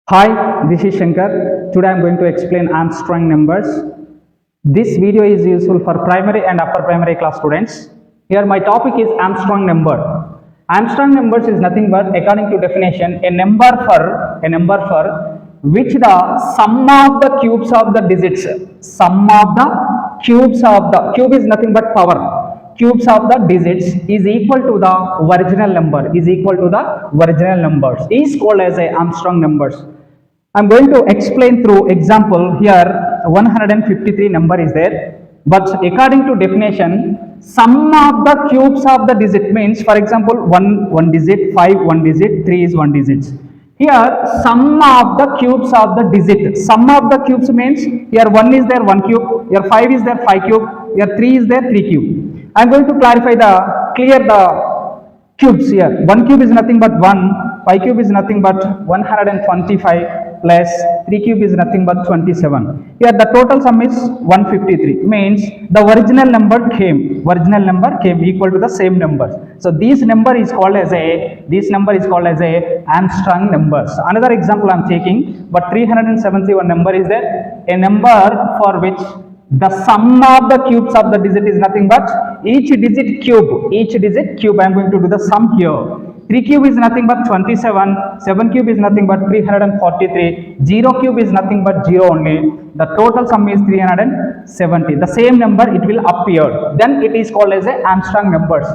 Hi, this is Shankar. Today I am going to explain Armstrong numbers. This video is useful for primary and upper primary class students. Here my topic is Armstrong number. Armstrong numbers is nothing but, according to definition, a number for which the sum of the cubes of the digits, sum of the cubes of the cube is nothing but power, cubes of the digits is equal to the original number, is called as a Armstrong numbers. I'm going to explain through example. Here 153 number is there, but according to definition, sum of the cubes of the digit means, for example, 1 digit, 5 1 digit, 3 is 1 digit. Here sum of the cubes of the digit, sum of the cubes means here 1 is there 1 cube, here 5 is there 5 cube, here 3 is there 3 cube. I am going to clear the cubes here. 1 cube is nothing but 1, 5 cube is nothing but 125, plus 3 cube is nothing but 27. Here the total sum is 153, means the original number came equal to the same number. So this number is called as a Armstrong numbers. Another example I am taking, but 371 number is there, a number for which the sum of the cubes of the digit is nothing but each digit cube. I am going to do the sum here. 3 cube is nothing but 27, 7 cube is nothing but 343, 0 cube is nothing but 0 only. The total sum is 370. The same number it will appear. Then it is called as a Armstrong numbers.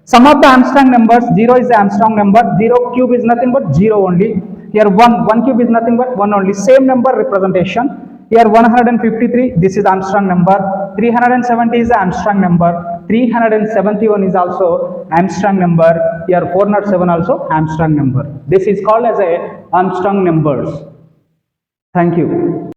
Sum of the Armstrong numbers, 0 is the Armstrong number, 0 cube is nothing but 0 only. Here 1 cube is nothing but 1 only. Same number representation. Here 153, this is Armstrong number. 370 is the Armstrong number. 371 is also Armstrong number. Here 407 also Armstrong number. This is called as a Armstrong numbers. Thank you.